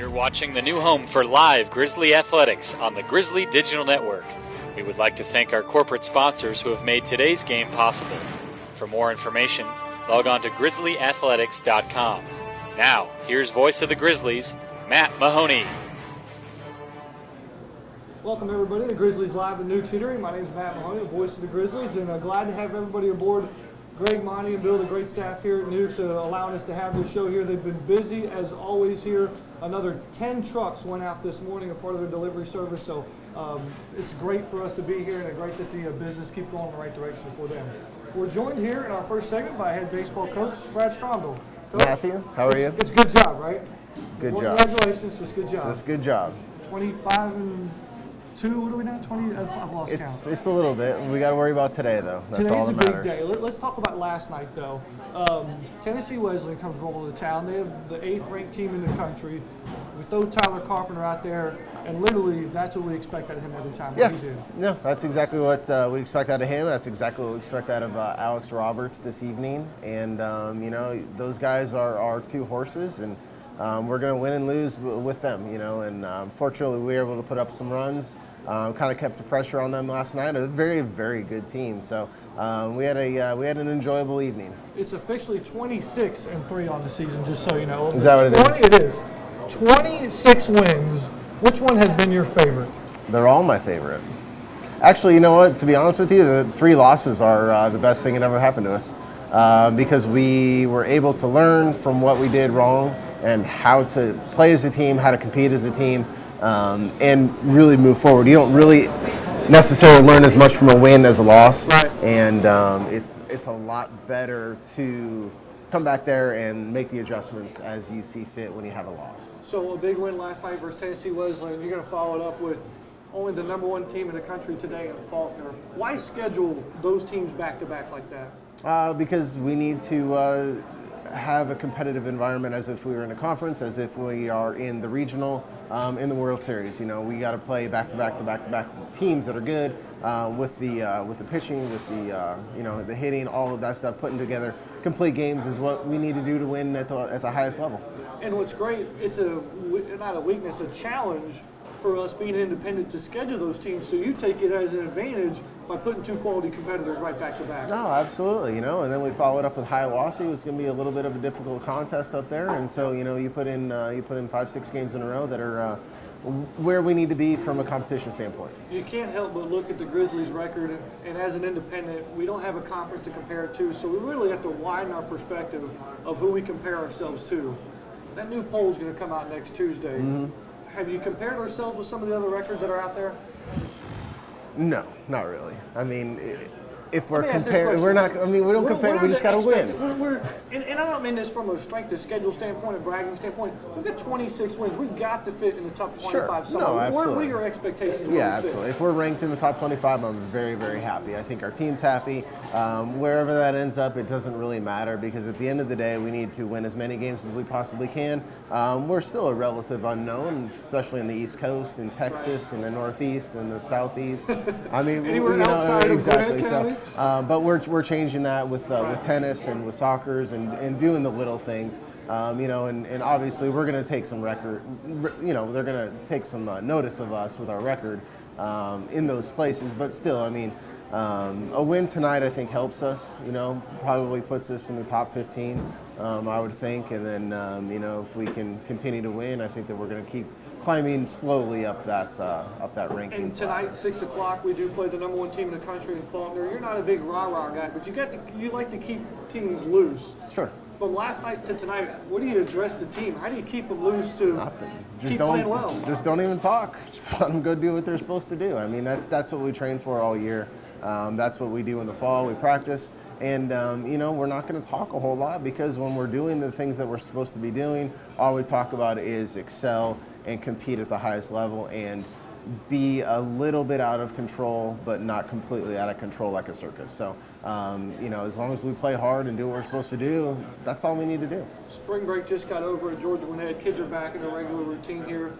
You're watching the new home for live Grizzly athletics on the Grizzly Digital Network. We would like to thank our corporate sponsors who have made today's game possible. For more information, log on to grizzlyathletics.com. Now, here's voice of the Grizzlies, Matt Mahoney. Welcome everybody to Grizzlies Live at Newk's Eatery. My name is Matt Mahoney, the voice of the Grizzlies, and glad to have everybody aboard. Greg, Monty, and Bill, the great staff here at Newk's, allowing us to have this show here. They've been busy as always here. Another 10 trucks went out this morning, a part of their delivery service, so it's great for us to be here, and great that the business keeps going in the right direction for them. We're joined here in our first segment by head baseball coach Brad Stromdahl. Matthew, how are you? It's a good job, right? Good job. Congratulations, just good job. It's a good job. 25-2, what are we now? 20? I've lost count. It's a little bit. We got to worry about today, though. That's all that matters. Today's a big day. Let's talk about last night, though. Tennessee Wesleyan comes rolling to town. They have the 8th ranked team in the country. We throw Tyler Carpenter out there, and literally that's what we expect out of him every time. Yeah, What do you do? no, that's exactly what we expect out of him. That's exactly what we expect out of Alex Roberts this evening. And, those guys are our two horses, and we're going to win and lose with them, and fortunately we were able to put up some runs. Kind of kept the pressure on them last night. A very, very good team. So we had an enjoyable evening. It's officially 26-3 on the season, just so you know. Is that what it is? It is. 26 wins. Which one has been your favorite? They're all my favorite. Actually, you know what? To be honest with you, the 3 losses are the best thing that ever happened to us because we were able to learn from what we did wrong and how to play as a team, how to compete as a team. And really move forward. You don't really necessarily learn as much from a win as a loss, right. And it's a lot better to come back there and make the adjustments as you see fit when you have a loss. So a big win last night versus Tennessee Wesleyan. You're going to follow it up with only the #1 team in the country today in Faulkner. Why schedule those teams back-to-back like that? Because we need to have a competitive environment as if we were in a conference, as if we are in the regional, in the World Series. We got to play back-to-back teams that are good with the pitching, with the hitting, all of that stuff. Putting together complete games is what we need to do to win at the highest level. And what's great, it's not a weakness, a challenge for us being independent to schedule those teams. So you take it as an advantage by putting 2 quality competitors right back to back. No, absolutely, and then we followed up with Hiawassee. It's going to be a little bit of a difficult contest up there, and so you put in 5-6 games in a row that are where we need to be from a competition standpoint. You can't help but look at the Grizzlies' record, and as an independent, we don't have a conference to compare it to, so we really have to widen our perspective of who we compare ourselves to. That new poll is going to come out next Tuesday. Mm-hmm. Have you compared ourselves with some of the other records that are out there? No, not really. I mean, if we're comparing, we're not. I mean, we don't compare. We just got to win. And I don't mean this from a strength of schedule standpoint, a bragging standpoint. We've got 26 wins. We've got to fit in the top 25 sure. somewhere. No, absolutely. What are your expectations? Yeah, absolutely. If we're ranked in the top 25, I'm very, very happy. I think our team's happy. Wherever that ends up, it doesn't really matter because at the end of the day, we need to win as many games as we possibly can. We're still a relative unknown, especially in the East Coast, in Texas, in the Northeast, and the Southeast. I mean, anywhere outside exactly. of Grant County? But we're changing that with tennis and with soccer and doing the little things, and obviously we're going to take some they're going to take some notice of us with our record in those places. But still, I mean, a win tonight I think helps us. Probably puts us in the top 15, I would think, and then if we can continue to win, I think that we're going to keep climbing slowly up that ranking. And tonight, 6 o'clock, we do play the #1 team in the country in Faulkner. You're not a big rah-rah guy, but you like to keep teams loose. Sure. From last night to tonight, what do you address the team? How do you keep them loose to keep playing well? Just don't even talk. Just let them go do what they're supposed to do. I mean, that's what we train for all year. That's what we do in the fall. We practice. And, we're not going to talk a whole lot because when we're doing the things that we're supposed to be doing, all we talk about is excel and compete at the highest level and be a little bit out of control, but not completely out of control like a circus. So, as long as we play hard and do what we're supposed to do, that's all we need to do. Spring break just got over at Georgia Gwinnett. Kids are back in their regular routine here.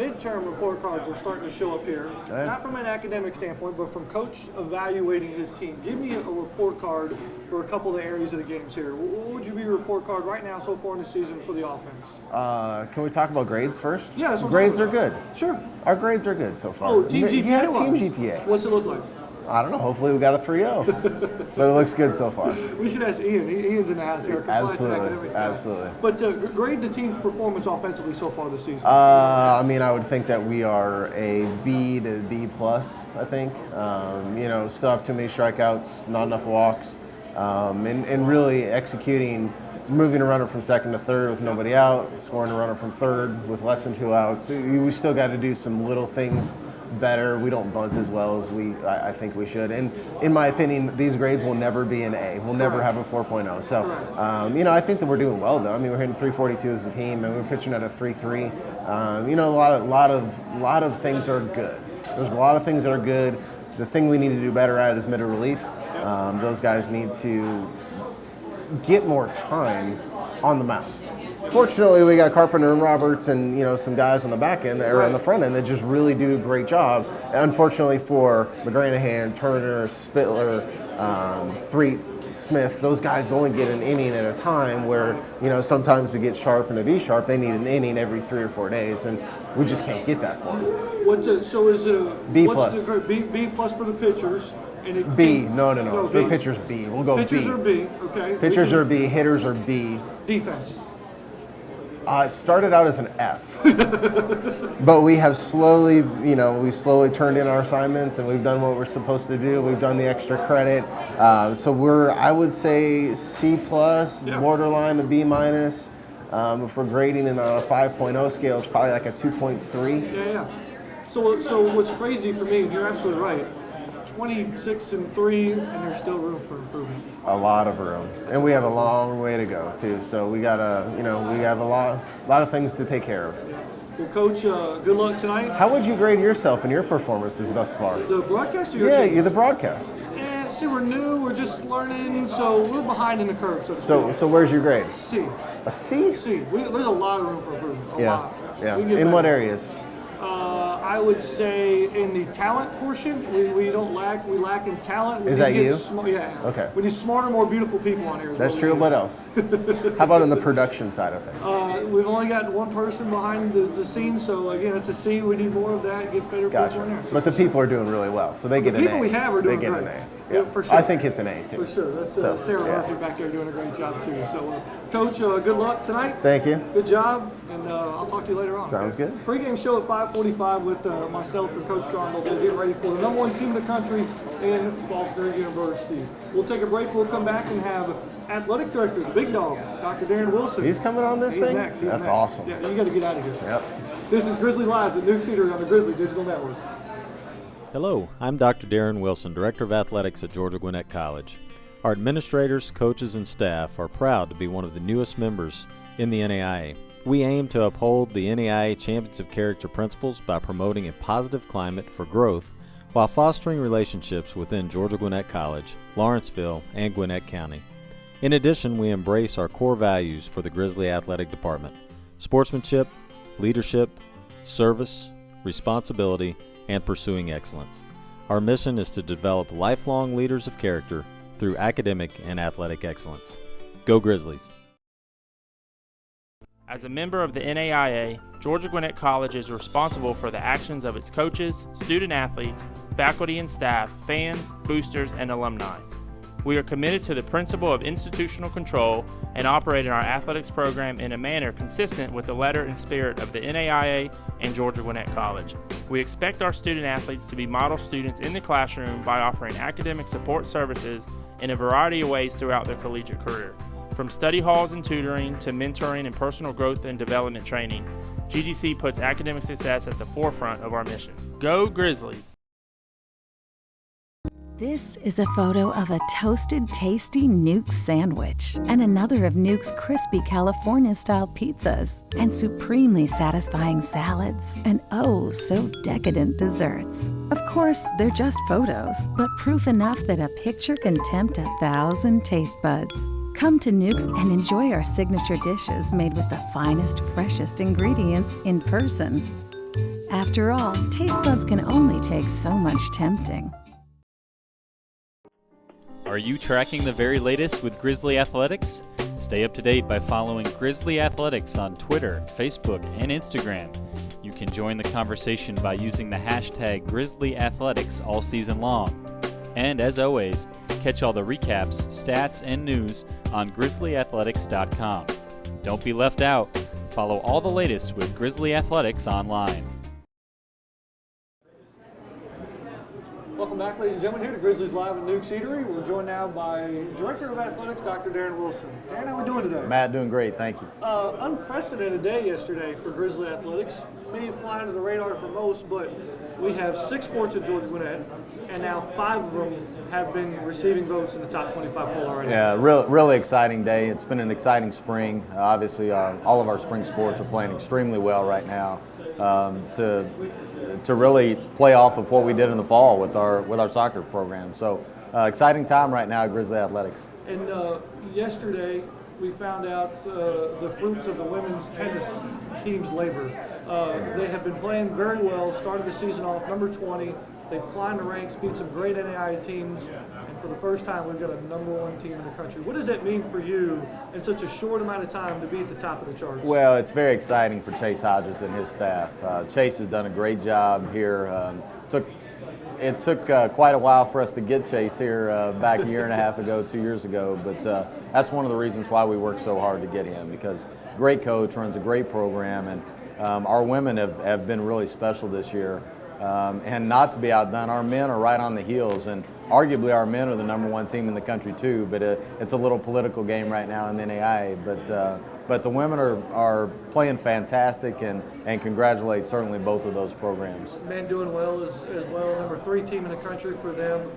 midterm report cards are starting to show up here. Yeah. Not from an academic standpoint, but from coach evaluating his team. Give me a report card for a couple of the areas of the games here. What would you be your report card right now so far in the season for the offense? Can we talk about grades first? Yeah, that's what I'm grades talking are about. good. Sure. Our grades are good so far. Oh, team GPA. Yeah, team wise. GPA. What's it look like? I don't know. Hopefully we got a 3.0, but it looks good so far. We should ask Ian. Ian's in the house here. Absolutely. But grade the team's performance offensively so far this season. I mean, I would think that we are a B to B plus. I think. Still have too many strikeouts, not enough walks, and really executing. Moving a runner from second to third with nobody out, scoring a runner from third with less than 2 outs. So we still got to do some little things better. We don't bunt as well as I think we should. And in my opinion, these grades will never be an A. We'll never have a 4.0. So, I think that we're doing well though. I mean, we're hitting 342 as a team, and we're pitching at a 3.3. A lot of things are good. There's a lot of things that are good. The thing we need to do better at is middle relief. Those guys need to get more time on the mound. Fortunately, we got Carpenter and Roberts and some guys on the back end that are on the front end that just really do a great job. Unfortunately for McGranahan, Turner, Spittler, Threet, Smith, those guys only get an inning at a time where, sometimes to get sharp and to be sharp, they need an inning every 3 or 4 days, and we just can't get that for them. So is it a B what's plus? B plus for the pitchers? And B, no. For B. pitchers, B. We'll go Pitchers B. are B, okay. Pitchers are B, hitters are B. Defense. It started out as an F, but we have slowly, we've slowly turned in our assignments and we've done what we're supposed to do. We've done the extra credit. So I would say C plus, borderline a B minus. If we're grading in a 5.0 scale, it's probably like a 2.3. Yeah. So what's crazy for me, and you're absolutely right, 26-3, and there's still room for improvement. A lot of room, and we have a long way to go too. So we gotta, we have a lot of things to take care of. Well, Coach, good luck tonight. How would you grade yourself and your performances thus far? The broadcast or your team? You're the broadcast. See, we're new, we're just learning, so we're behind in the curve. So where's your grade? C. A C? C. There's a lot of room for improvement. A lot. Yeah. In what areas? I would say in the talent portion, we lack in talent. Is that you? Okay. We need smarter, more beautiful people on here. That's true. What else? How about in the production side of things? We've only got one person behind the scenes, so again, it's a C. We need more of that. Get better people in there. But the people are doing really well, so they get an A. The people we have are doing great. They get an A. Yeah, for sure. I think it's an A too. For sure. That's Sarah Murphy back there doing a great job too. So, Coach, good luck tonight. Thank you. Good job, and I'll talk to you later on. Sounds good. Pre-game show at 5:45 with myself and Coach Stromdahl. They're getting ready for the #1 team in the country in Faulkner University. We'll take a break. We'll come back and have Athletic Director, the big dog, Dr. Darin Wilson. He's coming on this thing? Next. That's awesome. Yeah, you got to get out of here. Yep. This is Grizzly Live at Newk Eatery on the Grizzly Digital Network. Hello, I'm Dr. Darin Wilson, Director of Athletics at Georgia Gwinnett College. Our administrators, coaches, and staff are proud to be one of the newest members in the NAIA. We aim to uphold the NAIA Champions of Character principles by promoting a positive climate for growth while fostering relationships within Georgia Gwinnett College, Lawrenceville, and Gwinnett County. In addition, we embrace our core values for the Grizzly Athletic Department: sportsmanship, leadership, service, responsibility, and pursuing excellence. Our mission is to develop lifelong leaders of character through academic and athletic excellence. Go Grizzlies! As a member of the NAIA, Georgia Gwinnett College is responsible for the actions of its coaches, student athletes, faculty and staff, fans, boosters, and alumni. We are committed to the principle of institutional control and operating our athletics program in a manner consistent with the letter and spirit of the NAIA and Georgia Gwinnett College. We expect our student athletes to be model students in the classroom by offering academic support services in a variety of ways throughout their collegiate career. From study halls and tutoring to mentoring and personal growth and development training, GGC puts academic success at the forefront of our mission. Go Grizzlies! This is a photo of a toasted, tasty Newk sandwich and another of Newk's crispy California-style pizzas and supremely satisfying salads and oh, so decadent desserts. Of course, they're just photos, but proof enough that a picture can tempt 1,000 taste buds. Come to Newk's and enjoy our signature dishes made with the finest, freshest ingredients in person. After all, taste buds can only take so much tempting. Are you tracking the very latest with Grizzly Athletics? Stay up to date by following Grizzly Athletics on Twitter, Facebook, and Instagram. You can join the conversation by using the hashtag Grizzly Athletics all season long. And as always, catch all the recaps, stats, and news on grizzlyathletics.com. Don't be left out. Follow all the latest with Grizzly Athletics online. Welcome back, ladies and gentlemen, here to Grizzlies Live at Newk's Eatery. We're joined now by Director of Athletics, Dr. Darin Wilson. Darin, how are we doing today? Matt, doing great, thank you. Unprecedented day yesterday for Grizzly Athletics. May fly under the radar for most, but we have 6 sports at Georgia Gwinnett, and now 5 of them have been receiving votes in the top 25 poll already. Yeah, really exciting day. It's been an exciting spring. Obviously, all of our spring sports are playing extremely well right now. To really play off of what we did in the fall with our soccer program. So exciting time right now at Grizzly Athletics. And yesterday we found out the fruits of the women's tennis team's labor. They have been playing very well, started the season off number 20. They've climbed the ranks, beat some great NAIA teams, and for the first time we've got a number 1 team in the country. What does that mean for you in such a short amount of time to be at the top of the charts? Well, it's very exciting for Chase Hodges and his staff. Chase has done a great job here. It took quite a while for us to get Chase here back a year and a half ago, 2 years ago, but that's one of the reasons why we worked so hard to get him, because great coach, runs a great program, and our women have been really special this year. And not to be outdone, our men are right on the heels, and arguably our men are the number 1 team in the country too, but it's a little political game right now in the NAIA, but the women are playing fantastic, and congratulate certainly both of those programs. Men doing well as well, number 3 team in the country for them.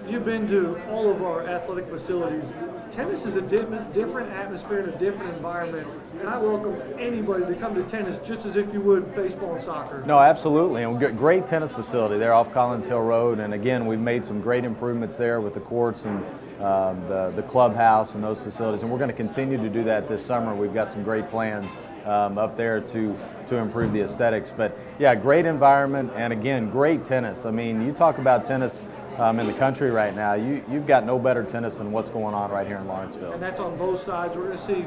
You've been to all of our athletic facilities. Tennis is a different atmosphere and a different environment, and I welcome anybody to come to tennis just as if you would baseball and soccer. No, absolutely, and we've got great tennis facility there off Collins Hill Road, and again, we've made some great improvements there with the courts and the clubhouse and those facilities, and we're going to continue to do that this summer. We've got some great plans up there to improve the aesthetics, but yeah, great environment, and again, great tennis. I mean, you talk about tennis in the country right now, you've got no better tennis than what's going on right here in Lawrenceville. And that's on both sides. We're going to see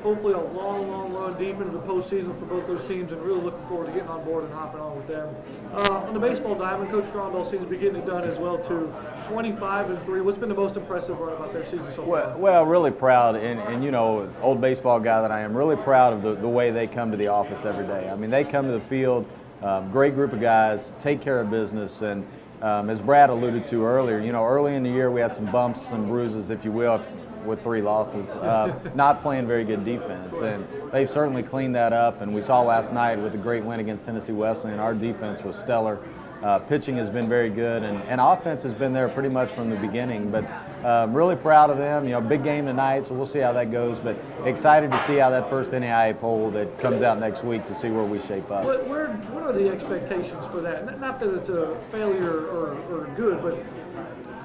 hopefully a long run deep into the postseason for both those teams, and really looking forward to getting on board and hopping on with them. On the baseball diamond, Coach Stromdahl seems to be getting it done as well too. 25-3. What's been the most impressive part about their season so far? Well, really proud, and you know, old baseball guy that I am, really proud of the way they come to the office every day. I mean, they come to the field, great group of guys, take care of business, and as Brad alluded to earlier, you know, early in the year we had some bumps, some bruises, if you will, with 3 losses, not playing very good defense, and they've certainly cleaned that up, and we saw last night with a great win against Tennessee Wesleyan, our defense was stellar. Pitching has been very good, and offense has been there pretty much from the beginning, but really proud of them. You know, big game tonight, so we'll see how that goes, but excited to see how that first NAIA poll that comes out next week to see where we shape up. What are the expectations for that? Not that it's a failure or good, but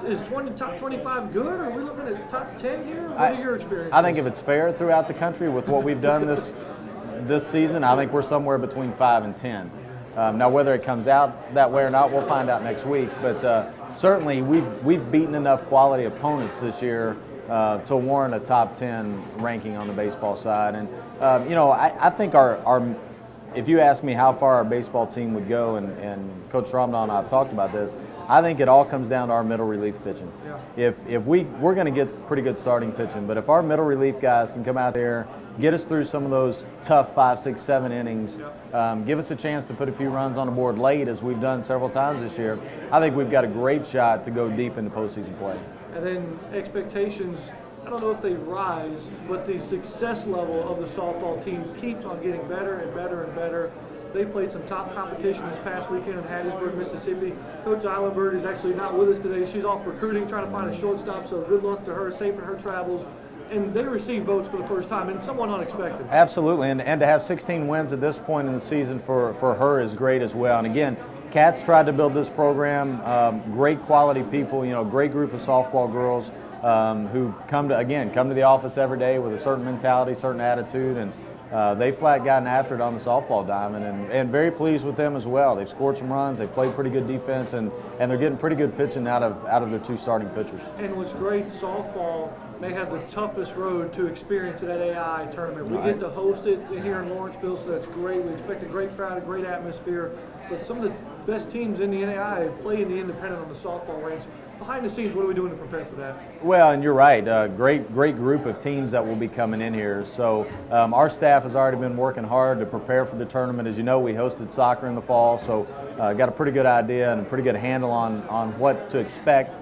is top 25 good, or are we looking at top 10 here? What are your experiences? I think if it's fair throughout the country with what we've done this season, I think we're somewhere between 5 and 10. Now, whether it comes out that way or not, we'll find out next week. But certainly, we've beaten enough quality opponents this year to warrant a top 10 ranking on the baseball side. And you know, I think our if you ask me how far our baseball team would go, and Coach Stromdahl and I have talked about this, I think it all comes down to our middle relief pitching. Yeah. If we're going to get pretty good starting pitching, but if our middle relief guys can come out there, get us through some of those tough 5, 6, 7 innings, give us a chance to put a few runs on the board late, as we've done several times this year, I think we've got a great shot to go deep into postseason play. And then expectations, I don't know if they rise, but the success level of the softball team keeps on getting better and better and better. They played some top competition this past weekend in Hattiesburg, Mississippi. Coach Eilenberg is actually not with us today. She's off recruiting, trying to find a shortstop, so good luck to her, safe in her travels. And they received votes for the first time, and somewhat unexpected. Absolutely, and to have 16 wins at this point in the season for her is great as well. And again, Kat's tried to build this program, great quality people, you know, great group of softball girls who come to the office every day with a certain mentality, certain attitude, and they flat gotten after it on the softball diamond, and very pleased with them as well. They've scored some runs, they've played pretty good defense, and they're getting pretty good pitching out of their 2 starting pitchers. And what's great, softball may have the toughest road to experience at that AI tournament. We get to host it here in Lawrenceville, so that's great. We expect a great crowd, a great atmosphere. But some of the best teams in the NAI play in the independent on the softball range. Behind the scenes, what are we doing to prepare for that? Well, and you're right. Great group of teams that will be coming in here. So our staff has already been working hard to prepare for the tournament. As you know, we hosted soccer in the fall, so got a pretty good idea and a pretty good handle on what to expect.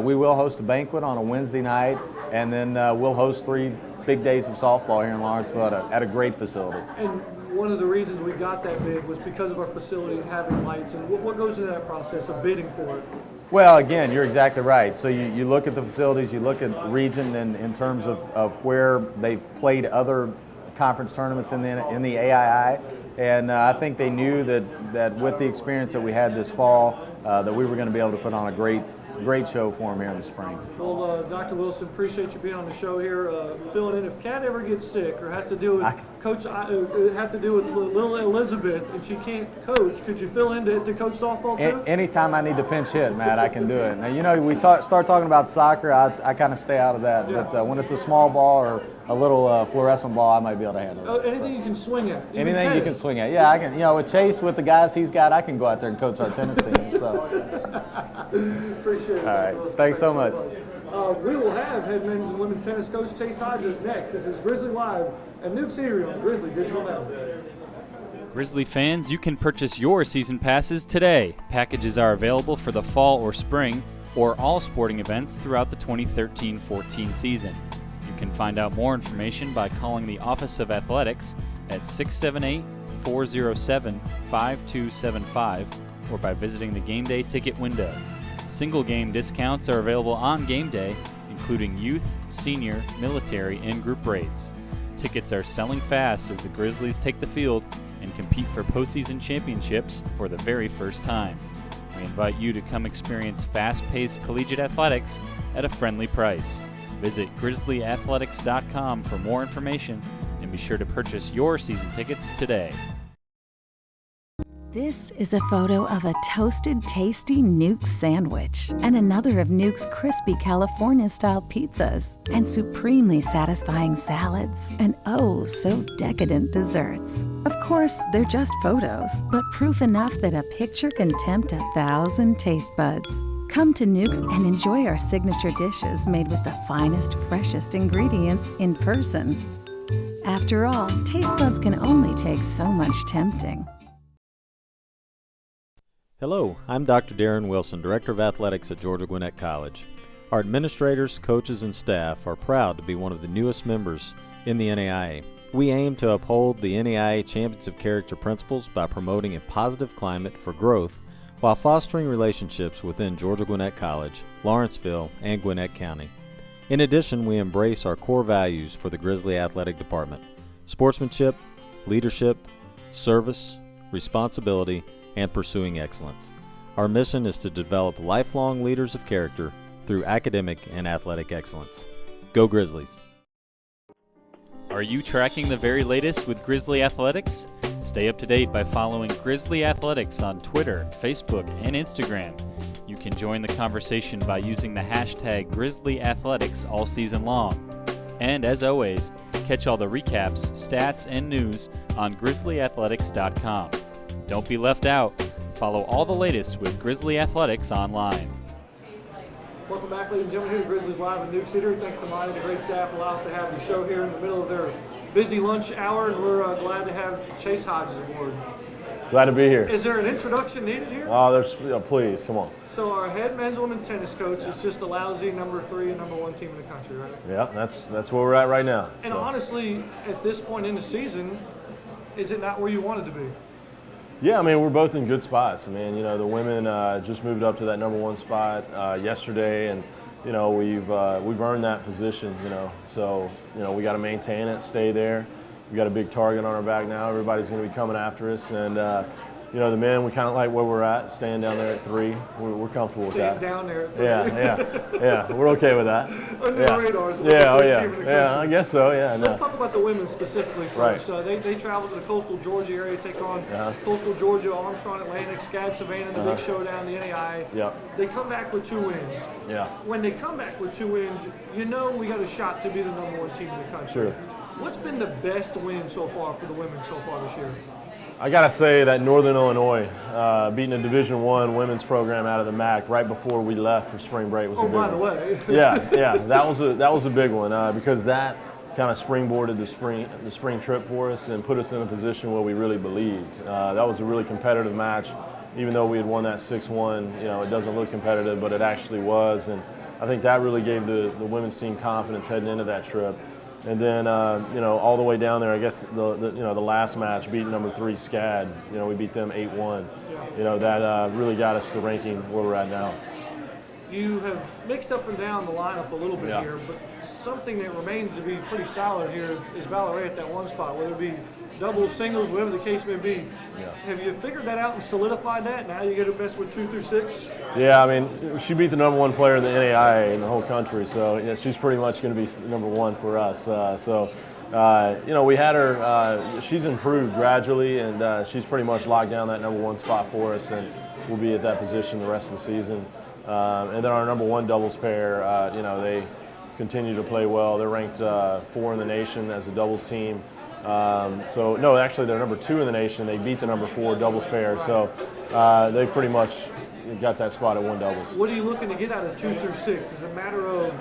We will host a banquet on a Wednesday night, and then we'll host 3 big days of softball here in Lawrenceville at a great facility. And one of the reasons we got that big was because of our facility and having lights. And what goes into that process of bidding for it? Well, again, you're exactly right. So you look at the facilities, you look at region in terms of where they've played other conference tournaments in the AII, and I think they knew that with the experience that we had this fall, that we were going to be able to put on a great show for them here in the spring. Well, Dr. Wilson, appreciate you being on the show here, filling in. If Kat ever gets sick or has to deal with little Elizabeth and she can't coach, could you fill in to coach softball too? Anytime I need to pinch hit, Matt, I can do it. Now, you know, we start talking about soccer, I kind of stay out of that. Yeah. But when it's a small ball or a little fluorescent ball, I might be able to handle it. Anything you can swing at. Anything you can swing at. Yeah, I can. You know, with Chase, with the guys he's got, I can go out there and coach our tennis team. So. Appreciate it. All right. Thanks so much. We will have head men's and women's tennis coach Chase Hodges next. This is Grizzly Live at Newk Eatery on the Grizzly Digital Network. Grizzly fans, you can purchase your season passes today. Packages are available for the fall or spring or all sporting events throughout the 2013-14 season. You can find out more information by calling the Office of Athletics at 678-407-5275 or by visiting the game day ticket window. Single game discounts are available on game day, including youth, senior, military, and group rates. Tickets are selling fast as the Grizzlies take the field and compete for postseason championships for the very first time. We invite you to come experience fast-paced collegiate athletics at a friendly price. Visit grizzlyathletics.com for more information and be sure to purchase your season tickets today. This is a photo of a toasted, tasty Newk sandwich and another of Newk's crispy California-style pizzas and supremely satisfying salads and oh, so decadent desserts. Of course, they're just photos, but proof enough that a picture can tempt 1,000 taste buds. Come to Newk's and enjoy our signature dishes made with the finest, freshest ingredients in person. After all, taste buds can only take so much tempting. Hello, I'm Dr. Darin Wilson, Director of Athletics at Georgia Gwinnett College. Our administrators, coaches, and staff are proud to be one of the newest members in the NAIA. We aim to uphold the NAIA Champions of Character principles by promoting a positive climate for growth while fostering relationships within Georgia Gwinnett College, Lawrenceville, and Gwinnett County. In addition, we embrace our core values for the Grizzly Athletic Department: sportsmanship, leadership, service, responsibility, and pursuing excellence. Our mission is to develop lifelong leaders of character through academic and athletic excellence. Go Grizzlies! Are you tracking the very latest with Grizzly Athletics? Stay up to date by following Grizzly Athletics on Twitter, Facebook, and Instagram. You can join the conversation by using the hashtag Grizzly Athletics all season long. And as always, catch all the recaps, stats, and news on grizzlyathletics.com. Don't be left out. Follow all the latest with Grizzly Athletics online. Welcome back, ladies and gentlemen, here to Grizzlies Live at Newk Eatery. Thanks to Monty and the great staff allow us to have the show here in the middle of their busy lunch hour, and we're glad to have Chase Hodges aboard. Glad to be here. Is there an introduction needed here? Please, come on. So our head men's and women's tennis coach is just a lousy number 3 and number 1 team in the country, right? Yeah, that's where we're at right now. And honestly, at this point in the season, is it not where you wanted to be? Yeah, I mean, we're both in good spots. I mean, you know, the women just moved up to that number 1 spot yesterday, and you know, we've earned that position. You know, so you know, we got to maintain it, stay there. We got a big target on our back now. Everybody's going to be coming after us, and the men, we kind of like where we're at, staying down there at 3. We're comfortable with that. Down there at 3. Yeah, we're okay with that. Under the radar. Team in the Yeah, I guess so, yeah. Let's talk about the women specifically first. Right. They travel to the coastal Georgia area, take on coastal Georgia, Armstrong, Atlantic, SCAD, Savannah, the big showdown, the NAI. Yep. They come back with 2 wins. Yeah. When they come back with 2 wins, we got a shot to be the #1 team in the country. Sure. What's been the best win so far for the women so far this year? I gotta say that Northern Illinois beating a Division I women's program out of the MAC right before we left for spring break was a big one. Oh, by the way. yeah, that was a big one because that kind of springboarded the spring trip for us and put us in a position where we really believed. That was a really competitive match, even though we had won that 6-1. It doesn't look competitive, but it actually was, and I think that really gave the women's team confidence heading into that trip. And then, all the way down there, I guess the last match, beating number 3 SCAD, we beat them 8-1. That really got us the ranking where we're at now. You have mixed up and down the lineup a little bit here, but something that remains to be pretty solid here is Valerie at that 1 spot, whether it be doubles, singles, whatever the case may be. Yeah. Have you figured that out and solidified that? Now you get to best with 2 through 6? Yeah, I mean, she beat the #1 player in the NAIA in the whole country, so yeah, she's pretty much going to be #1 for us. We had her, she's improved gradually, and she's pretty much locked down that #1 spot for us, and we'll be at that position the rest of the season. And then our #1 doubles pair, they continue to play well. They're ranked 4 in the nation as a doubles team. Actually they're #2 in the nation. They beat the #4 doubles pair, so they pretty much got that spot at 1 doubles. What are you looking to get out of 2 through 6? Is it a matter of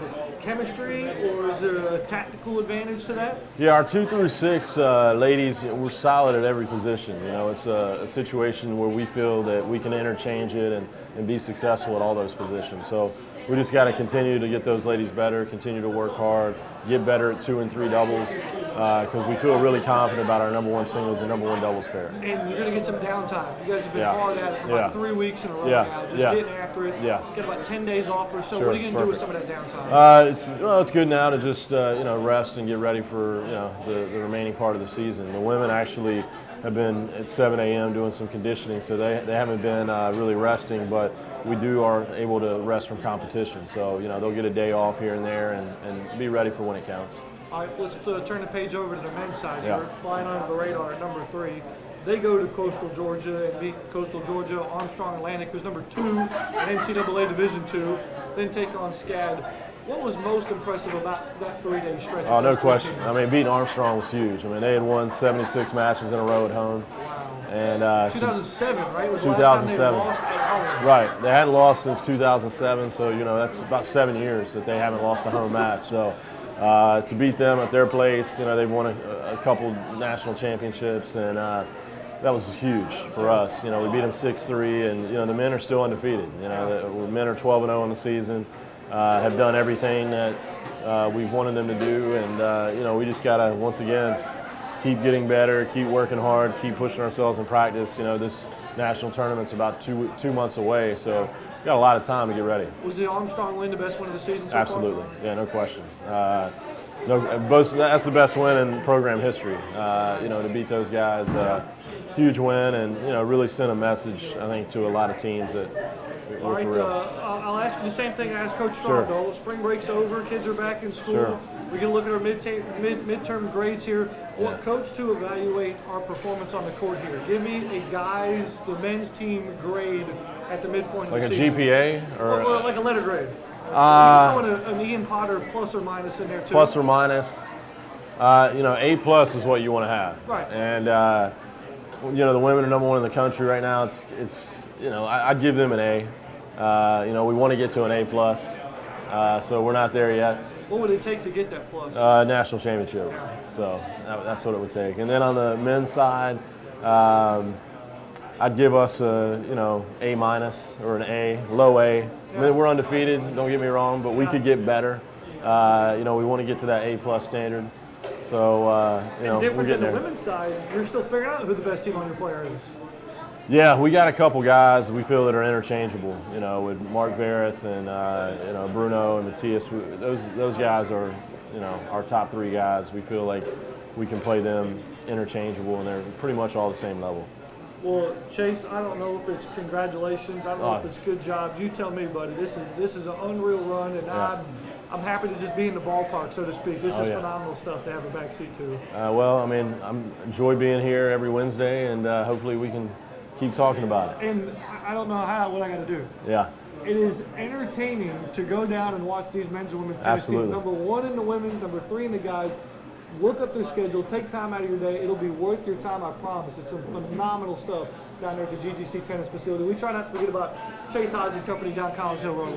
chemistry, or is there a tactical advantage to that? Yeah, our 2 through 6 ladies, we're solid at every position. It's a situation where we feel that we can interchange it and be successful at all those positions. So we just got to continue to get those ladies better, continue to work hard, get better at 2 and 3 doubles, because we feel really confident about our #1 singles and #1 doubles pair. And you're going to get some downtime. You guys have been hard at it for about 3 weeks in a row now, just getting after it. Yeah. Got about 10 days off or so. What are you going to do with some of that downtime? It's good now to just rest and get ready for the remaining part of the season. The women actually have been at 7 a.m. doing some conditioning, so they haven't been really resting, but we are able to rest from competition. So, they'll get a day off here and there and be ready for when it counts. All right, let's turn the page over to the men's side here. Flying under the radar at #3. They go to coastal Georgia and beat coastal Georgia, Armstrong Atlantic, who's #2 in NCAA Division II, then take on SCAD. What was most impressive about that 3-day stretch? Oh, no question. I mean, beating Armstrong was huge. I mean, they had won 76 matches in a row at home. Wow. And 2007, right? Was the 2007. last time they lost at home. Right. They hadn't lost since 2007, so that's about 7 years that they haven't lost a home match. So to beat them at their place, they've won a couple national championships, and that was huge for us. We beat them 6-3, and the men are still undefeated. The men are 12-0 in the season. Have done everything that we've wanted them to do, and we just gotta once again keep getting better, keep working hard, keep pushing ourselves in practice. This national tournament's about two months away, so we've got a lot of time to get ready. Was the Armstrong win the best win of the season so Absolutely, far? yeah, no question. That's the best win in program history. To beat those guys, huge win, and really sent a message, I think, to a lot of teams that. All right, I'll ask you the same thing I asked Coach Stromdahl. Sure. Spring break's over, kids are back in school. Sure. We're going to look at our midterm grades here. What coach to evaluate our performance on the court here? Give me the men's team grade at the midpoint like of the season. Like a GPA? Or like a letter grade. You're throwing an Ian Potter plus or minus in there too. Plus or minus. A+ is what you want to have. Right. And, the women are #1 in the country right now. It's I'd give them an A. We want to get to an A+, so we're not there yet. What would it take to get that plus? National championship. So that's what it would take. And then on the men's side, I'd give us a A- or an A, low A. I mean, we're undefeated. Don't get me wrong, but we could get better. We want to get to that A+ standard. So and different we're getting than the there. women's side, you're still figuring out who the best team on your player is. Yeah, we got a couple guys we feel that are interchangeable. With Mark Verith and Bruno and Matthias. Those guys are our top 3 guys. We feel like we can play them interchangeable, and they're pretty much all the same level. Well, Chase, I don't know if it's congratulations. I don't know if it's good job. You tell me, buddy. This is an unreal run, and I'm happy to just be in the ballpark, so to speak. This is phenomenal stuff to have a backseat to. Well, I mean, I enjoy being here every Wednesday, and hopefully we can keep talking about it. And I don't know what I got to do. Yeah. It is entertaining to go down and watch these men's and women's tennis teams. Number 1 in the women, number 3 in the guys. Look up their schedule. Take time out of your day. It'll be worth your time, I promise. It's some phenomenal stuff down there at the GGC Tennis Facility. We try not to forget about Chase Hodges and Company down College Hill Road.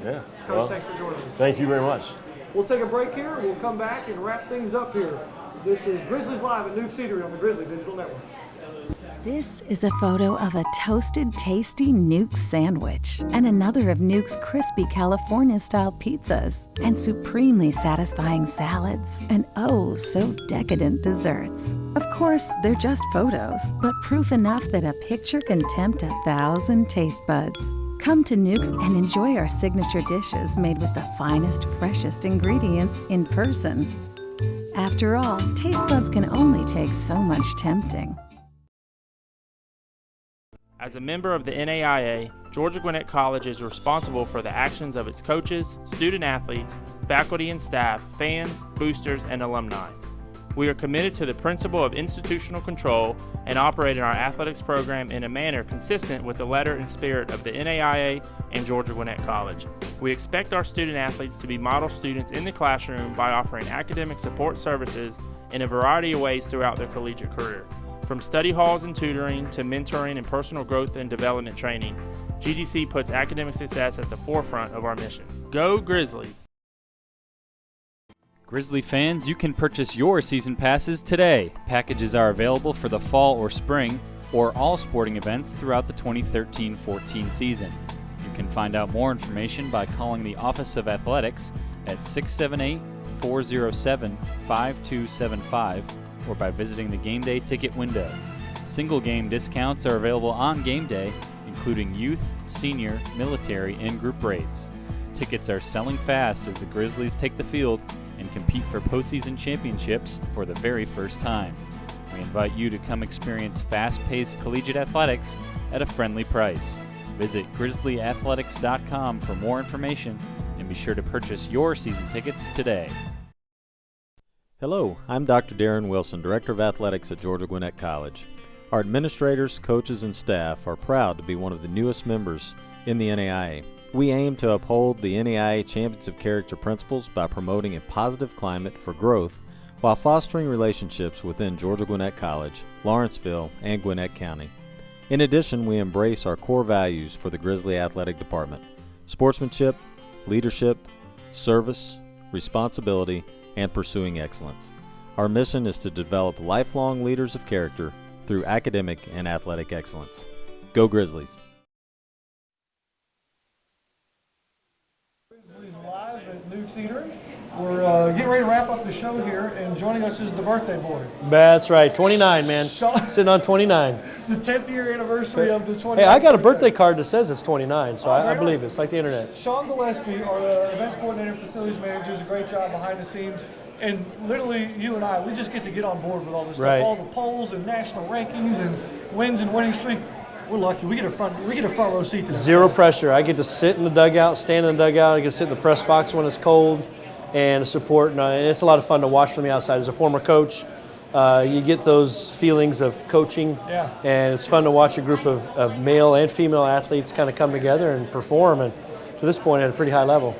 Yeah. Coach, thanks for joining us. Thank you very much. We'll take a break here. We'll come back and wrap things up here. This is Grizzlies Live at Newk Eatery on the Grizzly Digital Network. This is a photo of a toasted, tasty Newk sandwich and another of Newk's crispy California-style pizzas and supremely satisfying salads and oh, so decadent desserts. Of course, they're just photos, but proof enough that a picture can tempt 1,000 taste buds. Come to Newk's and enjoy our signature dishes made with the finest, freshest ingredients in person. After all, taste buds can only take so much tempting. As a member of the NAIA, Georgia Gwinnett College is responsible for the actions of its coaches, student-athletes, faculty and staff, fans, boosters, and alumni. We are committed to the principle of institutional control and operate our athletics program in a manner consistent with the letter and spirit of the NAIA and Georgia Gwinnett College. We expect our student-athletes to be model students in the classroom by offering academic support services in a variety of ways throughout their collegiate career. From study halls and tutoring to mentoring and personal growth and development training, GGC puts academic success at the forefront of our mission. Go Grizzlies! Grizzly fans, you can purchase your season passes today. Packages are available for the fall or spring or all sporting events throughout the 2013-14 season. You can find out more information by calling the Office of Athletics at 678-407-5275 or by visiting the game day ticket window. Single game discounts are available on game day, including youth, senior, military, and group rates. Tickets are selling fast as the Grizzlies take the field and compete for postseason championships for the very first time. We invite you to come experience fast-paced collegiate athletics at a friendly price. Visit grizzlyathletics.com for more information and be sure to purchase your season tickets today. Hello, I'm Dr. Darin Wilson, Director of Athletics at Georgia Gwinnett College. Our administrators, coaches, and staff are proud to be one of the newest members in the NAIA. We aim to uphold the NAIA Champions of Character principles by promoting a positive climate for growth while fostering relationships within Georgia Gwinnett College, Lawrenceville, and Gwinnett County. In addition, we embrace our core values for the Grizzly Athletic Department: sportsmanship, leadership, service, responsibility, and pursuing excellence. Our mission is to develop lifelong leaders of character through academic and athletic excellence. Go Grizzlies! Grizzlies Live at Newk Eatery. We're getting ready to wrap up the show here, and joining us is the birthday boy. That's right, 29, man. Sitting on 29. The 10th year anniversary of the 29th. Hey, I got a birthday card that says it's 29, so I believe it's like the internet. Sean Gillespie, our events coordinator, facilities manager, does a great job behind the scenes. And literally, you and I, we just get to get on board with all this stuff. All the polls and national rankings and wins and winning streak. We're lucky. We get a front row seat to this. Zero pressure. I get to sit in the dugout, stand in the dugout. I get to sit in the press box when it's cold and support. And it's a lot of fun to watch from the outside. As a former coach, you get those feelings of coaching. Yeah. And it's fun to watch a group of male and female athletes kind of come together and perform. And to this point, at a pretty high level.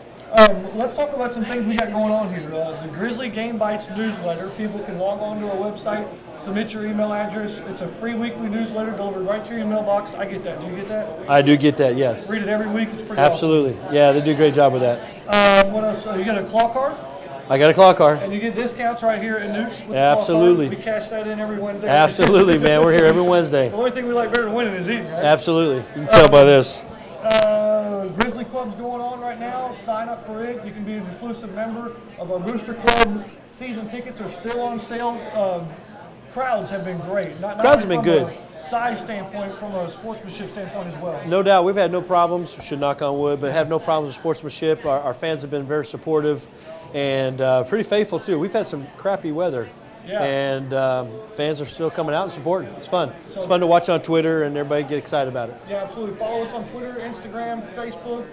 Let's talk about some things we got going on here. The Grizzly Game Bites newsletter. People can log on to our website, submit your email address. It's a free weekly newsletter delivered right to your mailbox. I get that. Do you get that? I do get that, yes. Read it every week. It's pretty Absolutely. awesome. Yeah, they do a great job with that. What else? You got a claw card? I got a claw card. And you get discounts right here at Newk's with Absolutely. The claw card. We cash that in every Wednesday. Absolutely, man. We're here every Wednesday. The only thing we like better than winning is eating, right? Absolutely. You can tell by this. Grizzly Club's going on right now. Sign up for it. You can be an exclusive member of our Booster Club. Season tickets are still on sale. Crowds have been great. Crowds have been good. Size standpoint, from a sportsmanship standpoint as well. No doubt. We've had no problems. We should knock on wood, but have no problems with sportsmanship. Our fans have been very supportive and pretty faithful too. We've had some crappy weather Yeah. And fans are still coming out and supporting. It's fun. It's fun to watch on Twitter and everybody get excited about it. Yeah, absolutely. Follow us on Twitter, Instagram, Facebook,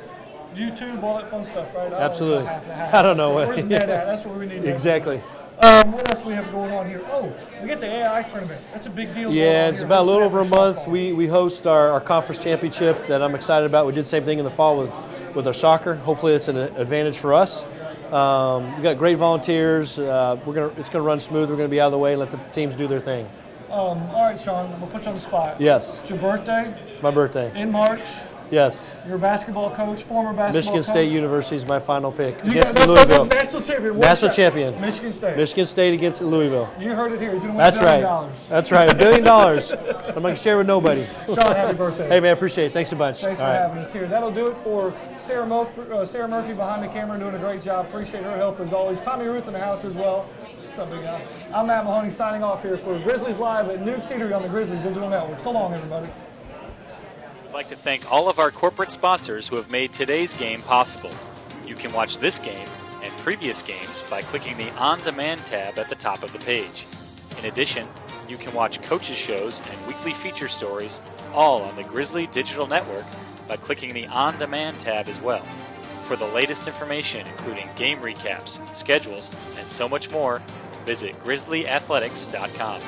YouTube, all that fun stuff, right? Absolutely. I don't know what. Where's the net at? That's what we need. Exactly. What else do we have going on here? Oh, we get the AI tournament. That's a big deal. Yeah, it's about a little over a month. We host our conference championship that I'm excited about. We did the same thing in the fall with our soccer. Hopefully it's an advantage for us. We got great volunteers. It's gonna run smooth. We're gonna be out of the way and let the teams do their thing. All right, Sean, I'm gonna put you on the spot. Yes. It's your birthday. It's my birthday. In March. Yes. You're a basketball coach, former basketball Michigan coach. State University is my final pick. That's Louisville. national champion. National champion. Michigan State. Michigan State against Louisville. You heard it here. He's going to win That's $1 billion. right. That's right. $1 billion. I'm not going to share with nobody. Sean, happy birthday. Hey, man, appreciate it. Thanks a bunch. Thanks for having us here. That'll do it for Sarah Murphy behind the camera doing a great job. Appreciate her help as always. Tommy Ruth in the house as well. What's up, big guy? I'm Matt Mahoney signing off here for Grizzlies Live at Newk Eatery on the Grizzly Digital Network. So long, everybody. I'd like to thank all of our corporate sponsors who have made today's game possible. You can watch this game and previous games by clicking the On Demand tab at the top of the page. In addition, you can watch coaches' shows and weekly feature stories all on the Grizzly Digital Network by clicking the On Demand tab as well. For the latest information, including game recaps, schedules, and so much more, visit grizzlyathletics.com.